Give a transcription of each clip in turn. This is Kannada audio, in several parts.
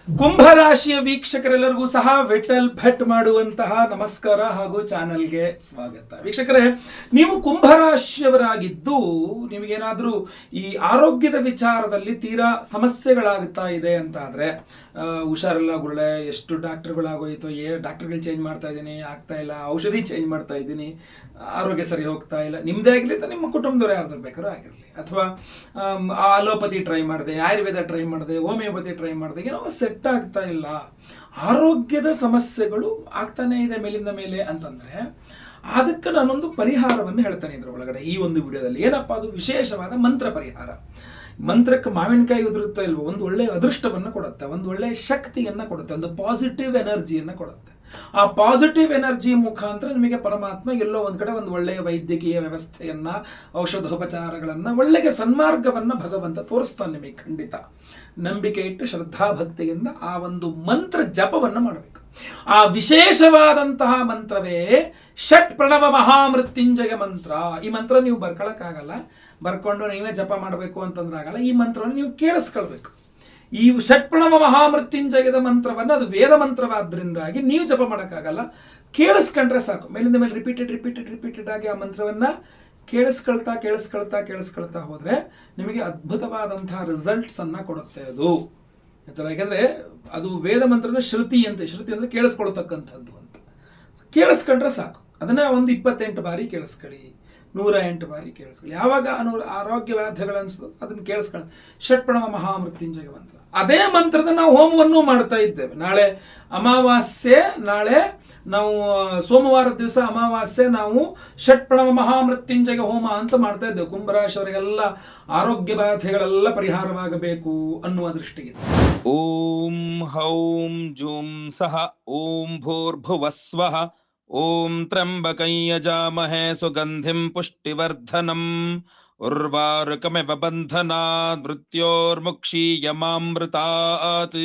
ಕುಂಭರಾಶಿಯ ವೀಕ್ಷಕರೆಲ್ಲರಿಗೂ ಸಹ ವಿಠಲ್ ಭಟ್ ಮಾಡುವಂತಹ ನಮಸ್ಕಾರ ಹಾಗೂ ಚಾನೆಲ್ಗೆ ಸ್ವಾಗತ. ವೀಕ್ಷಕರೇ, ನೀವು ಕುಂಭರಾಶಿಯವರಾಗಿದ್ದು ನಿಮಗೇನಾದರೂ ಈ ಆರೋಗ್ಯದ ವಿಚಾರದಲ್ಲಿ ತೀರಾ ಸಮಸ್ಯೆಗಳಾಗ್ತಾ ಇದೆ ಅಂತ ಆದರೆ, ಹುಷಾರಿಲ್ಲ ಗುರುಳೆ, ಎಷ್ಟು ಡಾಕ್ಟರ್ಗಳಾಗೋಯ್ತು, ಡಾಕ್ಟರ್ಗಳು ಚೇಂಜ್ ಮಾಡ್ತಾ ಇದ್ದೀನಿ, ಆಗ್ತಾ ಇಲ್ಲ, ಔಷಧಿ ಚೇಂಜ್ ಮಾಡ್ತಾ ಇದ್ದೀನಿ, ಆರೋಗ್ಯ ಸರಿ ಹೋಗ್ತಾ ಇಲ್ಲ, ನಿಮ್ಮದೇ ಆಗಲಿ ಅಥವಾ ನಿಮ್ಮ ಕುಟುಂಬದವರೇ ಯಾರ್ದಾರು ಬೇಕಾದ್ರೂ ಆಗಿರಲಿ, ಅಥವಾ ಅಲೋಪತಿ ಟ್ರೈ ಮಾಡಿದೆ, ಆಯುರ್ವೇದ ಟ್ರೈ ಮಾಡಿದೆ, ಹೋಮಿಯೋಪತಿ ಟ್ರೈ ಮಾಡಿದೆ, ಏನೋ ಸೆಟ್ ಆಗ್ತಾ ಇಲ್ಲ, ಆರೋಗ್ಯದ ಸಮಸ್ಯೆಗಳು ಆಗ್ತಾನೆ ಇದೆ ಮೇಲಿಂದ ಮೇಲೆ ಅಂತಂದರೆ, ಅದಕ್ಕೆ ನಾನೊಂದು ಪರಿಹಾರವನ್ನು ಹೇಳ್ತೇನೆ ಇದರೊಳಗಡೆ ಈ ಒಂದು ವಿಡಿಯೋದಲ್ಲಿ. ಏನಪ್ಪ ಅದು? ವಿಶೇಷವಾದ ಮಂತ್ರ ಪರಿಹಾರ. ಮಂತ್ರಕ್ಕೆ ಮಾವಿನಕಾಯಿ ಉದುರುತ್ತಾ ಇಲ್ವೋ, ಒಂದು ಒಳ್ಳೆಯ ಅದೃಷ್ಟವನ್ನು ಕೊಡುತ್ತೆ, ಒಂದು ಒಳ್ಳೆಯ ಶಕ್ತಿಯನ್ನು ಕೊಡುತ್ತೆ, ಒಂದು ಪಾಸಿಟಿವ್ ಎನರ್ಜಿಯನ್ನು ಕೊಡುತ್ತೆ. ಆ ಪಾಸಿಟಿವ್ ಎನರ್ಜಿ ಮುಖಾಂತರ ನಿಮಗೆ ಪರಮಾತ್ಮ ಎಲ್ಲೋ ಒಂದು ಕಡೆ ಒಂದು ಒಳ್ಳೆಯ ವೈದ್ಯಕೀಯ ವ್ಯವಸ್ಥೆಯನ್ನ, ಔಷಧೋಪಚಾರಗಳನ್ನು, ಒಳ್ಳೆಯ ಸನ್ಮಾರ್ಗವನ್ನು ಭಗವಂತ ತೋರಿಸ್ತಾನೆ ನಿಮಗೆ. ಖಂಡಿತ ನಂಬಿಕೆ ಇಟ್ಟು ಶ್ರದ್ಧಾಭಕ್ತಿಯಿಂದ ಆ ಒಂದು ಮಂತ್ರ ಜಪವನ್ನು ಮಾಡಬೇಕು. ಆ ವಿಶೇಷವಾದಂತಹ ಮಂತ್ರವೇ ಷಟ್ ಪ್ರಣವ ಮಹಾಮೃತ್ಯುಂಜಯ ಮಂತ್ರ. ಈ ಮಂತ್ರ ನೀವು ಬರ್ಕೊಳಕ್ಕಾಗಲ್ಲ, ಬರ್ಕೊಂಡು ನೀವೇ ಜಪ ಮಾಡಬೇಕು ಅಂತಂದ್ರೆ ಆಗಲ್ಲ. ಈ ಮಂತ್ರವನ್ನು ನೀವು ಕೇಳಿಸ್ಕೊಳ್ಬೇಕು. ಈ ಷಟ್ಪ್ರಣವ ಮಹಾಮೃತ್ಯುಂಜಯದ ಮಂತ್ರವನ್ನು, ಅದು ವೇದ ಮಂತ್ರವಾದ್ರಿಂದಾಗಿ ನೀವು ಜಪ ಮಾಡೋಕ್ಕಾಗಲ್ಲ, ಕೇಳಿಸ್ಕೊಂಡ್ರೆ ಸಾಕು. ಮೇಲಿಂದ ಮೇಲೆ ರಿಪೀಟೆಡ್ ಆಗಿ ಆ ಮಂತ್ರವನ್ನು ಕೇಳಿಸ್ಕೊಳ್ತಾ ಹೋದರೆ ನಿಮಗೆ ಅದ್ಭುತವಾದಂತಹ ರಿಸಲ್ಟ್ಸನ್ನು ಕೊಡುತ್ತೆ ಅದು. ಯಾಕೆಂದರೆ ಅದು ವೇದ ಮಂತ್ರನ ಶ್ರುತಿ ಅಂದರೆ ಕೇಳಿಸ್ಕೊಳ್ತಕ್ಕಂಥದ್ದು ಅಂತ. ಕೇಳಿಸ್ಕೊಂಡ್ರೆ ಸಾಕು. ಅದನ್ನು ಒಂದು 28 ಬಾರಿ ಕೇಳಿಸ್ಕೊಳ್ಳಿ, 108 ಬಾರಿ ಕೇಳಿಸ್ಕೊಳ್ಳಿ. ಯಾವಾಗ ಆರೋಗ್ಯ ವ್ಯಾಧಿಗಳು ಅನಿಸ್ತೋ ಅದನ್ನು ಕೇಳಿಸ್ಕೊಳ್ಳಿ. ಷಟ್ಪ್ರಣವ ಮಹಾಮೃತ್ಯುಂಜಯ ಮಂತ್ರ. ಅದೇ ಮಂತ್ರದ ನಾವು ಹೋಮವನ್ನು ಮಾಡ್ತಾ ಇದ್ದೇವೆ. ನಾಳೆ ಅಮಾವಾಸ್ಯೆ, ನಾಳೆ ನಾವು ಸೋಮವಾರದ ದಿವಸ ಅಮಾವಾಸ್ಯೆ, ನಾವು ಷಟ್ಪ್ರಣವ ಮಹಾಮೃತ್ಯುಂಜಯ ಹೋಮ ಅಂತ ಮಾಡ್ತಾ ಇದ್ದೇವೆ. ಕುಂಭರಾಶಿಯವರಿಗೆಲ್ಲ ಆರೋಗ್ಯ ಬಾಧೆಗಳೆಲ್ಲ ಪರಿಹಾರವಾಗಬೇಕು ಅನ್ನುವ ದೃಷ್ಟಿಗೆ. ಓಂ ಹೌಂ ಜೂಂ ಸಹ ಓಂ ಭೂರ್ಭುವಸ್ವಃ ಓಂ ತ್ರ್ಯಂಬಕಂ ಯಜಾಮಹೇ ಸುಗಂಧಿಂ ಪುಷ್ಟಿವರ್ಧನಂ ಉರ್ವಾರುಕಮಿವ ಬಂಧನಾತ್ ಮೃತ್ಯೋರ್ಮುಕ್ಷೀಯಮಾಮೃತಾತ್.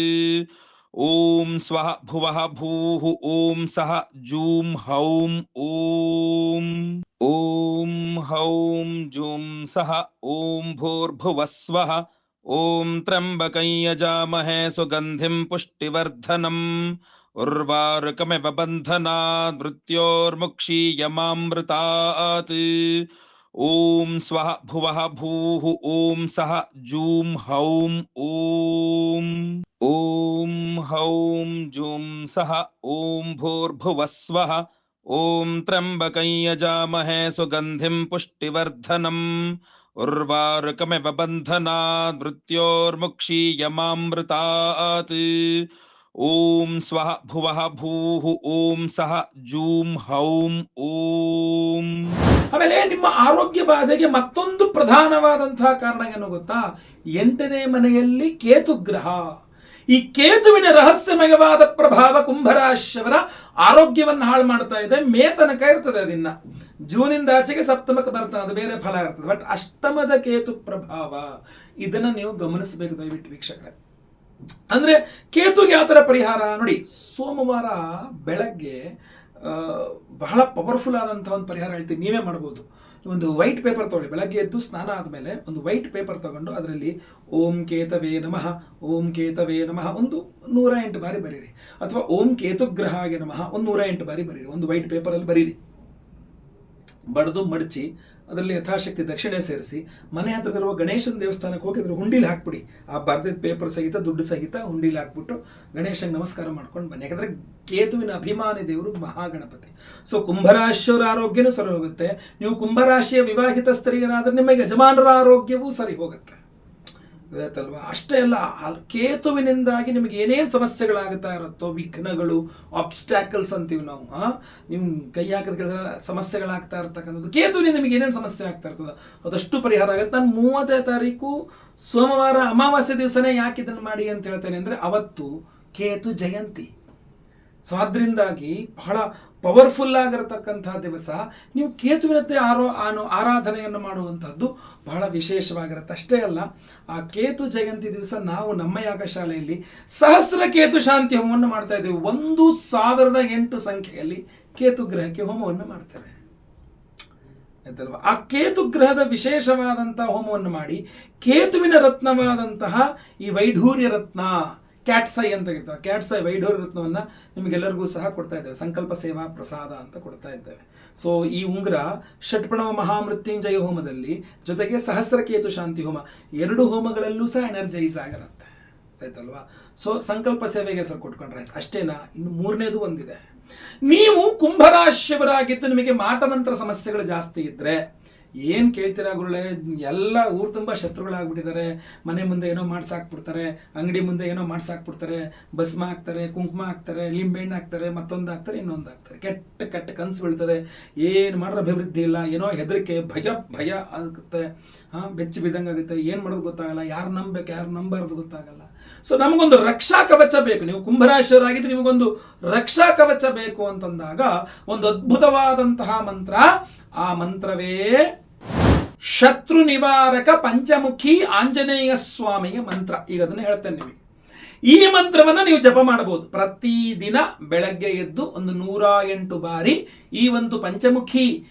ಓಂ ಸ್ವಃ ಭುವಃ ಭೂಃ ಓಂ ಸಹ ಜೂಂ ಹೌಂ ಓಂ. ಓಂ ಹೌಂ ಜೂಂ ಸಹ ಓಂ ಭೂರ್ಭುವಸ್ವಃ ಓಂ ತ್ರ್ಯಂಬಕಂ ಯಜಾಮಹೇ ಸುಗಂಧಿಂ ಪುಷ್ಟಿವರ್ಧನಂ ಉರ್ವಾರುಕಮಿವ ಬಂಧನಾತ್ ಮೃತ್ಯೋರ್ಮುಕ್ಷೀಯಮಾಮೃತಾತ್. ಓಂ ಸ್ವಃ ಭುವಃ ಭೂಃ ಓಂ ಸಹ ಜೂಂ ಹೌಂ ಓಂ. ಓಂ ಹೌಂ ಜೂಂ ಸಹ ಓಂ ಭೂರ್ಭುವಸ್ವಃ ಓಂ ತ್ರ್ಯಂಬಕಂ ಯಜಾಮಹೇ ಸುಗಂಧಿಂ ಪುಷ್ಟಿವರ್ಧನಂ ಉರ್ವಾರುಕಮಿವ ಬಂಧನಾತ್ ಮೃತ್ಯೋರ್ಮುಕ್ಷೀಯಮಾಮೃತಾತ್. ಓಂ ಸ್ವಃ ಭುವಃ ಭೂಃ ಓಂ ಸಹ ಜೂಂ ಹೌಂ ಓಂ. ಆಮೇಲೆ ನಿಮ್ಮ ಆರೋಗ್ಯ ಬಾಧೆಗೆ ಮತ್ತೊಂದು ಪ್ರಧಾನವಾದಂತಹ ಕಾರಣ ಏನು ಗೊತ್ತಾ? 8ನೇ ಮನೆಯಲ್ಲಿ ಕೇತು ಗ್ರಹ. ಈ ಕೇತುವಿನ ರಹಸ್ಯಮಯವಾದ ಪ್ರಭಾವ ಕುಂಭರಾಶಿಯವರ ಆರೋಗ್ಯವನ್ನು ಹಾಳು ಮಾಡ್ತಾ ಇದೆ. ಮೇ ತನಕ ಇರ್ತದೆ, ಅದನ್ನ ಜೂನಿಂದ ಆಚೆಗೆ ಸಪ್ತಮಕ್ಕೆ ಬರ್ತಾನೆ, ಅದು ಬೇರೆ ಫಲ ಇರ್ತದೆ. ಬಟ್ ಅಷ್ಟಮದ ಕೇತು ಪ್ರಭಾವ, ಇದನ್ನ ನೀವು ಗಮನಿಸಬೇಕು ದಯವಿಟ್ಟು ವೀಕ್ಷಕರೇ. ಅಂದ್ರೆ ಕೇತುಗೆ ಯಾವ ಥರ ಪರಿಹಾರ ನೋಡಿ. ಸೋಮವಾರ ಬೆಳಗ್ಗೆ ಬಹಳ ಪವರ್ಫುಲ್ ಆದಂತಹ ಒಂದು ಪರಿಹಾರ ಹೇಳ್ತೀನಿ, ನೀವೇ ಮಾಡ್ಬೋದು. ಒಂದು ವೈಟ್ ಪೇಪರ್ ತಗೊಳ್ಳಿ, ಬೆಳಗ್ಗೆ ಎದ್ದು ಸ್ನಾನ ಆದಮೇಲೆ ಒಂದು ವೈಟ್ ಪೇಪರ್ ತಗೊಂಡು ಅದರಲ್ಲಿ ಓಂ ಕೇತವೇ ನಮಃ, ಓಂ ಕೇತವೇ ನಮಃ ಒಂದು 108 ಬಾರಿ ಬರೀರಿ, ಅಥವಾ ಓಂ ಕೇತುಗ್ರಹಾಗೆ ನಮಃ ಒಂದು 108 ಬಾರಿ ಬರೀರಿ. ಒಂದು ವೈಟ್ ಪೇಪರಲ್ಲಿ ಬರೀರಿ, ಬಡ್ದು ಮಡಚಿ ಅದರಲ್ಲಿ ಯಥಾಶಕ್ತಿ ದಕ್ಷಿಣೆ ಸೇರಿಸಿ ಮನೆ ಹತ್ರದಲ್ಲಿರುವ ಗಣೇಶನ ದೇವಸ್ಥಾನಕ್ಕೆ ಹೋಗಿ ಅದ್ರ ಹುಂಡಿಲಿ ಹಾಕ್ಬಿಡಿ. ಆ ಬರ್ದಿದ್ದ ಪೇಪರ್ ಸಹಿತ, ದುಡ್ಡು ಸಹಿತ ಹುಂಡಿಲಿ ಹಾಕ್ಬಿಟ್ಟು ಗಣೇಶನಿಗೆ ನಮಸ್ಕಾರ ಮಾಡ್ಕೊಂಡು ಬನ್ನಿ. ಯಾಕಂದರೆ ಕೇತುವಿನ ಅಭಿಮಾನಿ ದೇವರು ಮಹಾಗಣಪತಿ. ಸೊ ಕುಂಭರಾಶಿಯವರ ಆರೋಗ್ಯನೂ ಸರಿ ಹೋಗುತ್ತೆ. ನೀವು ಕುಂಭರಾಶಿಯ ವಿವಾಹಿತ ಸ್ತ್ರೀಯರಾದರೆ ನಿಮ್ಮ ಯಜಮಾನರ ಆರೋಗ್ಯವೂ ಸರಿ ಹೋಗುತ್ತೆ, ಗೊತ್ತಾಯ್ತಲ್ವಾ? ಅಷ್ಟೇ ಅಲ್ಲ, ಕೇತುವಿನಿಂದಾಗಿ ನಿಮಗೆ ಏನೇನು ಸಮಸ್ಯೆಗಳಾಗುತ್ತಾ ಇರುತ್ತೋ, ವಿಘ್ನಗಳು, ಆಬ್ಸ್ಟ್ಯಾಕಲ್ಸ್ ಅಂತೀವಿ ನಾವು, ನೀವು ಕೈ ಹಾಕಿದ ಕೆಲಸ ಸಮಸ್ಯೆಗಳಾಗ್ತಾ ಇರ್ತಕ್ಕಂಥದ್ದು, ಕೇತುವಿನಿಂದ ನಿಮಗೆ ಏನೇನು ಸಮಸ್ಯೆ ಆಗ್ತಾ ಇರ್ತದೆ ಅದಷ್ಟು ಪರಿಹಾರ ಆಗುತ್ತೆ. ನಾನು 30ನೇ ತಾರೀಕು ಸೋಮವಾರ ಅಮಾವಾಸ್ಯೆ ದಿವಸನೇ ಯಾಕೆ ಇದನ್ನು ಮಾಡಿ ಅಂತ ಹೇಳ್ತೇನೆ ಅಂದರೆ, ಅವತ್ತು ಕೇತು ಜಯಂತಿ. ಸೊ ಅದರಿಂದಾಗಿ ಬಹಳ ಪವರ್ಫುಲ್ ಆಗಿರತಕ್ಕಂಥ ದಿವಸ. ನೀವು ಕೇತುವಿನತ್ತೆ ಆರಾಧನೆಯನ್ನು ಮಾಡುವಂಥದ್ದು ಬಹಳ ವಿಶೇಷವಾಗಿರುತ್ತೆ. ಅಷ್ಟೇ ಅಲ್ಲ, ಆ ಕೇತು ಜಯಂತಿ ದಿವಸ ನಾವು ನಮ್ಮ ಯಾಗಶಾಲೆಯಲ್ಲಿ ಸಹಸ್ರ ಕೇತು ಶಾಂತಿ ಹೋಮವನ್ನು ಮಾಡ್ತಾ ಇದ್ದೇವೆ. 1008 ಸಂಖ್ಯೆಯಲ್ಲಿ ಕೇತು ಗ್ರಹಕ್ಕೆ ಹೋಮವನ್ನು ಮಾಡ್ತೇವೆ, ಆಯ್ತಲ್ವಾ? ಆ ಕೇತು ಗ್ರಹದ ವಿಶೇಷವಾದಂತಹ ಹೋಮವನ್ನು ಮಾಡಿ ಕೇತುವಿನ ರತ್ನವಾದಂತಹ ಈ ವೈಢೂರ್ಯ ರತ್ನ, ಕ್ಯಾಟ್ಸೈ ಅಂತ ಇರ್ತವೆ. ಕ್ಯಾಟ್ಸೈ ವೈಢೂರ್ಯ ರತ್ನವನ್ನು ನಿಮಗೆಲ್ಲರಿಗೂ ಸಹ ಕೊಡ್ತಾ ಇದ್ದೇವೆ. ಸಂಕಲ್ಪ ಸೇವಾ ಪ್ರಸಾದ ಅಂತ ಕೊಡ್ತಾ ಇದ್ದೇವೆ. ಸೊ ಈ ಉಂಗುರ ಷಟ್ಪ್ರಣವ ಮಹಾಮೃತ್ಯುಂಜಯ ಹೋಮದಲ್ಲಿ ಜೊತೆಗೆ ಸಹಸ್ರಕೇತು ಶಾಂತಿ ಹೋಮ 2 ಹೋಮಗಳಲ್ಲೂ ಸಹ ಎನರ್ಜೈಸ್ ಆಗಿರುತ್ತೆ, ಆಯ್ತಲ್ವಾ. ಸೊ ಸಂಕಲ್ಪ ಸೇವೆಗೆ ಹೆಸರು ಕೊಟ್ಕೊಂಡ್ರೆ ಆಯ್ತು. ಅಷ್ಟೇನಾ? ಇನ್ನು 3ನೇದು ಒಂದಿದೆ. ನೀವು ಕುಂಭರಾಶಿಯವರಾಗಿದ್ದು ನಿಮಗೆ ಮಾಟಮಂತ್ರ ಸಮಸ್ಯೆಗಳು ಜಾಸ್ತಿ ಇದ್ರೆ ಏನು ಕೇಳ್ತೀರಾ ಗುರುಳೆ, ಎಲ್ಲ ಊರು ತುಂಬ ಶತ್ರುಗಳಾಗ್ಬಿಟ್ಟಿದ್ದಾರೆ, ಮನೆ ಮುಂದೆ ಏನೋ ಮಾಡ್ಸಾಕ್ಬಿಡ್ತಾರೆ, ಅಂಗಡಿ ಮುಂದೆ ಏನೋ ಮಾಡ್ಸಾಕ್ಬಿಡ್ತಾರೆ, ಭಸ್ಮ ಹಾಕ್ತಾರೆ, ಕುಂಕುಮ ಹಾಕ್ತಾರೆ, ಲಿಂಬೆಹಣ್ಣು ಹಾಕ್ತಾರೆ, ಮತ್ತೊಂದು ಹಾಕ್ತಾರೆ, ಇನ್ನೊಂದು ಹಾಕ್ತಾರೆ, ಕೆಟ್ಟ ಕೆಟ್ಟ ಕನಸು ಬೀಳ್ತದೆ, ಏನು ಮಾಡಿದ್ರೆ ಅಭಿವೃದ್ಧಿ ಇಲ್ಲ, ಏನೋ ಹೆದರಿಕೆ ಭಯ ಆಗುತ್ತೆ, ಬೆಚ್ಚಿ ಬಿದ್ದಂಗೆ ಆಗುತ್ತೆ, ಏನು ಮಾಡೋದು ಗೊತ್ತಾಗಲ್ಲ, ಯಾರು ನಂಬಬೇಕು ಯಾರು ನಂಬಾರ್ದು ಗೊತ್ತಾಗಲ್ಲ. ಸೊ ನಮಗೊಂದು ರಕ್ಷಾ ಕವಚ ಬೇಕು. ನೀವು ಕುಂಭರಾಶಿಯವರಾಗಿದ್ದು ನಿಮಗೊಂದು ರಕ್ಷಾ ಕವಚ ಬೇಕು ಅಂತಂದಾಗ ಒಂದು ಅದ್ಭುತವಾದಂತಹ ಮಂತ್ರ, ಆ ಮಂತ್ರವೇ ಶತ್ರು ನಿವಾರಕ ಪಂಚಮುಖಿ ಆಂಜನೇಯ ಸ್ವಾಮಿಯ ಮಂತ್ರ. ಈಗ ಅದನ್ನು ಹೇಳ್ತೇನೆ ನಿಮಗೆ. ಈ ಮಂತ್ರವನ್ನು ನೀವು ಜಪ ಮಾಡಬಹುದು. ಪ್ರತಿದಿನ ಬೆಳಗ್ಗೆ ಎದ್ದು ಒಂದು 108 ಬಾರಿ ಈ ಒಂದು ಪಂಚಮುಖಿ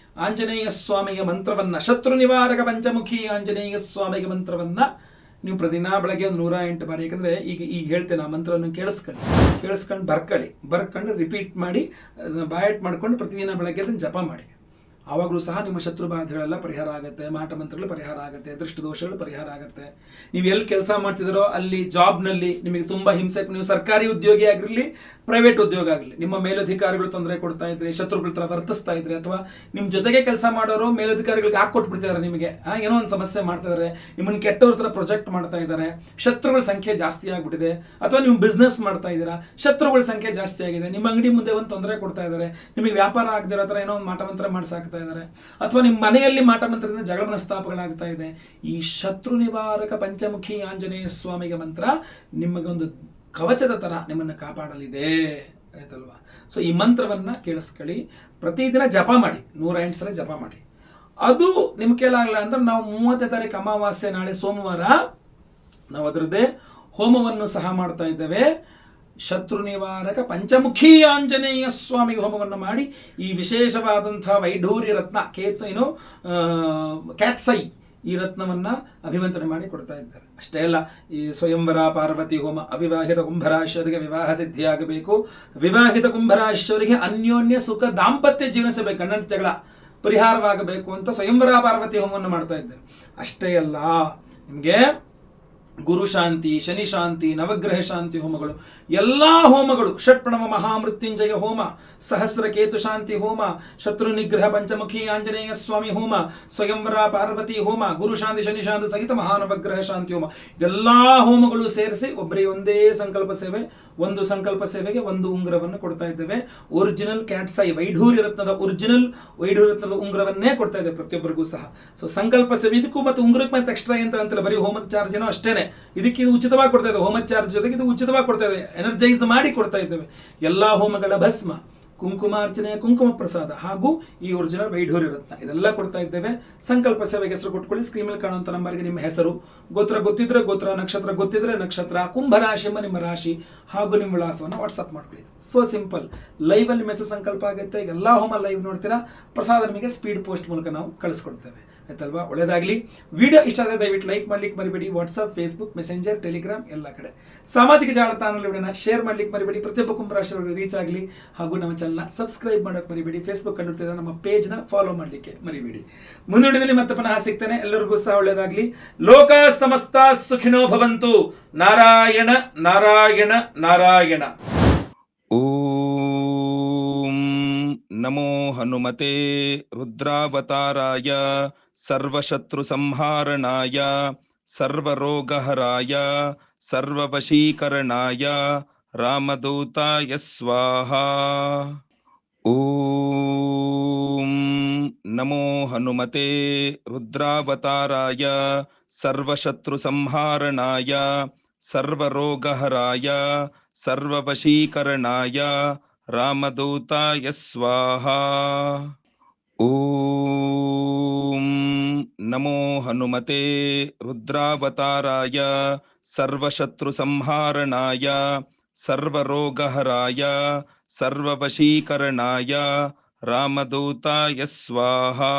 ಆಂಜನೇಯ ಸ್ವಾಮಿಯ ಮಂತ್ರವನ್ನ, ಶತ್ರು ನಿವಾರಕ ಪಂಚಮುಖಿ ಆಂಜನೇಯ ಸ್ವಾಮಿಯ ಮಂತ್ರವನ್ನ ನೀವು ಪ್ರತಿದಿನ ಬೆಳಗ್ಗೆ ಒಂದು 108 ಬಾರಿ, ಯಾಕಂದ್ರೆ ಈಗ ಹೇಳ್ತೇನೆ ಆ ಮಂತ್ರವನ್ನು ಕೇಳಿಸ್ಕೊಂಡು ಬರ್ಕೊಂಡು ರಿಪೀಟ್ ಮಾಡಿ ಬಾಯಟ್ ಮಾಡ್ಕೊಂಡು ಪ್ರತಿದಿನ ಬೆಳಗ್ಗೆ ಅದನ್ನು ಜಪ ಮಾಡಿ. ಆವಾಗಲೂ ಸಹ ನಿಮ್ಮ ಶತ್ರು ಬಾಧೆಗಳೆಲ್ಲ ಪರಿಹಾರ ಆಗುತ್ತೆ, ಮಾಟ ಮಂತ್ರಗಳು ಪರಿಹಾರ ಆಗುತ್ತೆ, ದೃಷ್ಟಿ ದೋಷಗಳು ಪರಿಹಾರ ಆಗುತ್ತೆ. ನೀವು ಎಲ್ಲಿ ಕೆಲಸ ಮಾಡ್ತಿದ್ದೀರೋ ಅಲ್ಲಿ ಜಾಬ್ನಲ್ಲಿ ನಿಮಗೆ ತುಂಬ ಹಿಂಸೆ, ನೀವು ಸರ್ಕಾರಿ ಉದ್ಯೋಗಿ ಆಗಿರಲಿ ಪ್ರೈವೇಟ್ ಉದ್ಯೋಗ ಆಗಲಿ, ನಿಮ್ಮ ಮೇಲಧಿಕಾರಿಗಳು ತೊಂದರೆ ಕೊಡ್ತಾ ಇದ್ರೆ, ಶತ್ರುಗಳ ಥರ ವರ್ತಿಸ್ತಾ ಇದ್ರೆ, ಅಥವಾ ನಿಮ್ಮ ಜೊತೆಗೆ ಕೆಲಸ ಮಾಡೋರು ಮೇಲಧಿಕಾರಿಗಳಿಗೆ ಹಾಕೊಟ್ಬಿಡ್ತಿದ್ದಾರೆ, ನಿಮಗೆ ಏನೋ ಒಂದು ಸಮಸ್ಯೆ ಮಾಡ್ತಾ ಇದ್ದಾರೆ, ನಿಮ್ಮನ್ನು ಕೆಟ್ಟವ್ರ ಥರ ಪ್ರೊಜೆಕ್ಟ್ ಮಾಡ್ತಾ ಇದ್ದಾರೆ, ಶತ್ರುಗಳ ಸಂಖ್ಯೆ ಜಾಸ್ತಿ ಆಗಿಬಿಟ್ಟಿದೆ, ಅಥವಾ ನೀವು ಬಿಸ್ನೆಸ್ ಮಾಡ್ತಾ ಇದ್ದೀರಾ, ಶತ್ರುಗಳ ಸಂಖ್ಯೆ ಜಾಸ್ತಿ ಆಗಿದೆ, ನಿಮ್ಮ ಅಂಗಡಿ ಮುಂದೆ ಒಂದು ತೊಂದರೆ ಕೊಡ್ತಾ ಇದ್ದಾರೆ, ನಿಮಗೆ ವ್ಯಾಪಾರ ಆಗದಿರೋ ಥರ ಏನೋ ಒಂದು ಮಾಟಮಂತ್ರ ಮಾಡಿಸಾಕ್ತಾ ಇದ್ದಾರೆ, ಅಥವಾ ನಿಮ್ಮ ಮನೆಯಲ್ಲಿ ಮಾಟಮಂತ್ರದಿಂದ ಜಗಳ ಮನಸ್ತಾಪಗಳಾಗ್ತಾ ಇದೆ, ಈ ಶತ್ರು ನಿವಾರಕ ಪಂಚಮುಖಿ ಆಂಜನೇಯ ಸ್ವಾಮಿಗೆ ಮಂತ್ರ ನಿಮಗೊಂದು ಕವಚದ ಥರ ನಿಮ್ಮನ್ನು ಕಾಪಾಡಲಿದೆ, ಆಯ್ತಲ್ವಾ. ಸೊ ಈ ಮಂತ್ರವನ್ನು ಕೇಳಿಸ್ಕೊಳ್ಳಿ, ಪ್ರತಿದಿನ ಜಪ ಮಾಡಿ, 108 ಸಲ ಜಪ ಮಾಡಿ. ಅದು ನಿಮ್ಮ ಕೈಲಾಗಲ್ಲ ಅಂದ್ರೆ ನಾವು 30ನೇ ತಾರೀಕು ಅಮಾವಾಸ್ಯೆ, ನಾಳೆ ಸೋಮವಾರ, ನಾವು ಅದರದ್ದೇ ಹೋಮವನ್ನು ಸಹ ಮಾಡ್ತಾ ಇದ್ದೇವೆ. ಶತ್ರು ನಿವಾರಕ ಪಂಚಮುಖಿ ಆಂಜನೇಯ ಸ್ವಾಮಿ ಹೋಮವನ್ನು ಮಾಡಿ ಈ ವಿಶೇಷವಾದಂತಹ ವೈಢೂರ್ಯ ರತ್ನ ಕ್ಯಾಟ್ಸೈ ಈ ರತ್ನವನ್ನು ಅಭಿಮಂತ್ರಣೆ ಮಾಡಿ ಕೊಡ್ತಾ ಇದ್ದಾರೆ. ಅಷ್ಟೇ ಅಲ್ಲ, ಈ ಸ್ವಯಂವರ ಪಾರ್ವತಿ ಹೋಮ, ಅವಿವಾಹಿತ ಕುಂಭರಾಶಿಯವರಿಗೆ ವಿವಾಹ ಸಿದ್ಧಿಯಾಗಬೇಕು, ವಿವಾಹಿತ ಕುಂಭರಾಶಿಯವರಿಗೆ ಅನ್ಯೋನ್ಯ ಸುಖ ದಾಂಪತ್ಯ ಜೀವನಿಸಬೇಕು, ಗಂಡನ ಜಗಳ ಪರಿಹಾರವಾಗಬೇಕು ಅಂತ ಸ್ವಯಂವರ ಪಾರ್ವತಿ ಹೋಮವನ್ನು ಮಾಡ್ತಾ ಇದ್ದೇವೆ. ಅಷ್ಟೇ ಅಲ್ಲ, ನಿಮಗೆ ಗುರು ಶಾಂತಿ, ಶನಿ ಶಾಂತಿ, ನವಗ್ರಹ ಶಾಂತಿ ಹೋಮಗಳು, ಎಲ್ಲ ಹೋಮಗಳು, ಷಟ್ಪ್ರಣವ ಮಹಾಮೃತ್ಯುಂಜಯ ಹೋಮ, ಸಹಸ್ರಕೇತು ಶಾಂತಿ ಹೋಮ, ಶತ್ರು ನಿಗ್ರಹ ಪಂಚಮುಖಿ ಆಂಜನೇಯ ಸ್ವಾಮಿ ಹೋಮ, ಸ್ವಯಂವರ ಪಾರ್ವತಿ ಹೋಮ, ಗುರು ಶಾಂತಿ ಶನಿ ಶಾಂತಿ ಸಹಿತ ಮಹಾನವಗ್ರಹ ಶಾಂತಿ ಹೋಮ, ಇದೆಲ್ಲ ಹೋಮಗಳು ಸೇರಿಸಿ ಒಬ್ಬರಿಗೆ ಒಂದೇ ಸಂಕಲ್ಪ ಸೇವೆ, ಒಂದು ಸಂಕಲ್ಪ ಸೇವೆಗೆ ಒಂದು ಉಂಗುರವನ್ನು ಕೊಡ್ತಾ ಇದ್ದೇವೆ. ಒರಿಜಿನಲ್ ಕ್ಯಾಟ್ಸೈ ವೈಢೂರ್ಯ ರತ್ನದ ಉಂಗುರವನ್ನೇ ಕೊಡ್ತಾ ಇದ್ದೇವೆ ಪ್ರತಿಯೊಬ್ಬರಿಗೂ ಸಹ. ಸೊ ಸಂಕಲ್ಪ ಸೇವೆ ಇದಕ್ಕೂ ಮತ್ತು ಉಂಗುರಕ್ಕೆ ಮತ್ತೆ ಎಕ್ಸ್ಟ್ರಾ ಅಂತ ಅಂತಿಲ್ಲ, ಬರೀ ಹೋಮದ ಚಾರ್ಜ್ ಏನೋ ಅಷ್ಟೇನೆ, ಇದಕ್ಕೆ ಇದು ಉಚಿತವಾಗಿ ಕೊಡ್ತಾ ಇದ್ದೇವೆ. ಹೋಮದ ಚಾರ್ಜ್ ಜೊತೆಗೆ ಇದು ಉಚಿತವಾಗಿ ಕೊಡ್ತಾ ಇದ್ದೇವೆ, ಎನರ್ಜೈಸ್ ಮಾಡಿ ಕೊಡ್ತಾ ಇದ್ದೇವೆ. ಎಲ್ಲ ಹೋಮಗಳ ಭಸ್ಮ, ಕುಂಕುಮಾರ್ಚನೆಯ ಕುಂಕುಮ ಪ್ರಸಾದ ಹಾಗೂ ಈ ಒರಿಜಿನಲ್ ವೈಢೂರ್ಯ ರತ್ನ ಇದೆಲ್ಲ ಕೊಡ್ತಾ ಇದ್ದೇವೆ. ಸಂಕಲ್ಪ ಸೇವೆಗೆ ಹೆಸರು ಕೊಟ್ಕೊಳ್ಳಿ. ಸ್ಕ್ರೀನ್ ಮೇಲೆ ಕಾಣುವಂಥ ನಂಬರ್ಗೆ ನಿಮ್ಮ ಹೆಸರು, ಗೋತ್ರ ಗೊತ್ತಿದ್ರೆ ಗೋತ್ರ, ನಕ್ಷತ್ರ ಗೊತ್ತಿದ್ರೆ ನಕ್ಷತ್ರ, ಕುಂಭರಾಶಿ ಎಂಬ ನಿಮ್ಮ ರಾಶಿ ಹಾಗೂ ನಿಮ್ಮ ವಿಳಾಸವನ್ನು ವಾಟ್ಸಪ್ ಮಾಡ್ಕೊಳ್ಳಿ. So simple. ಲೈವಲ್ಲಿ ನಿಮ್ಮ ಹೆಸರು ಸಂಕಲ್ಪ ಆಗುತ್ತೆ. ಎಲ್ಲ ಹೋಮ ಲೈವ್ ನೋಡ್ತೀರಾ, ಪ್ರಸಾದ ನಿಮಗೆ ಸ್ಪೀಡ್ ಪೋಸ್ಟ್ ಮೂಲಕ ನಾವು ಕಳಿಸ್ಕೊಡ್ತೇವೆ, ಆಯ್ತಲ್ವಾ. ಒಳ್ಳೆಯದಾಗಲಿ. ವಿಡಿಯೋ ಇಷ್ಟ ಆದರೆ ದಯವಿಟ್ಟು ಲೈಕ್ ಮಾಡ್ಲಿಕ್ಕೆ ಮರಿಬೇಡಿ. ವಾಟ್ಸಪ್, ಫೇಸ್ಬುಕ್, ಮೆಸೆಂಜರ್, ಟೆಲಿಗ್ರಾಮ್ ಎಲ್ಲ ಕಡೆ ಸಾಮಾಜಿಕ ಜಾಲತಾಣದಲ್ಲಿ ವಿಡಿಯೋನ ಶೇರ್ ಮಾಡ್ಲಿಕ್ಕೆ ಮರಿಬೇಡಿ. ಪ್ರತಿಯೊಬ್ಬ ಕುಂಭರಾಶಿಯವರಿಗೆ ರೀಚ್ ಆಗಲಿ. ಹಾಗೂ ನಮ್ಮ ಚಾನಲ್ನ ಸಬ್ಸ್ಕ್ರೈಬ್ ಮಾಡೋಕೆ ಮರಿಬೇಡಿ. ಫೇಸ್ಬುಕ್ ನೋಡ್ತಿದ್ದ ನಮ್ಮ ಪೇಜ್ನ ಫಾಲೋ ಮಾಡಲಿಕ್ಕೆ ಮರಿಬೇಡಿ. ಮುಂದಿನ ಮತ್ತೆ ಪುನಃ ಸಿಗ್ತೇನೆ. ಎಲ್ಲರಿಗೂ ಸಹ ಒಳ್ಳೆಯದಾಗಲಿ. ಲೋಕ ಸಮಸ್ತ ಸುಖಿನೋ ಭವಂತು. ನಾರಾಯಣ ನಾರಾಯಣ ನಾರಾಯಣ. ಓಂ ನಮೋ ಹನುಮತೆ ರುದ್ರಾವತಾರಾಯ ಸರ್ವಶತ್ರು ಸಂಹಾರಣಾಯ ಸರ್ವರೋಗಹರಾಯ ಸರ್ವವಶೀಕರಣಾಯ ರಾಮದೂತಾಯ ಸ್ವಾಹಾ. ಓಂ ನಮೋ ಹನುಮತೆ ರುದ್ರಾವತಾರಾಯ ಸರ್ವಶತ್ರು ಸಂಹಾರಣಾಯ ಸರ್ವರೋಗಹರಾಯ ಸರ್ವವಶೀಕರಣಾಯ ರಾಮದೂತಾಯ ಸ್ವಾಹಾ. ಓಂ ನಮೋ ಹನುಮತೆ ರುದ್ರಾವತಾರಾಯ ಸರ್ವಶತ್ರು ಸಂಹಾರಣಾಯ ಸರ್ವರೋಗಹರಾಯ ಸರ್ವವಶೀಕರಣಾಯ ರಾಮದೂತಾಯ ಸ್ವಾಹಾ.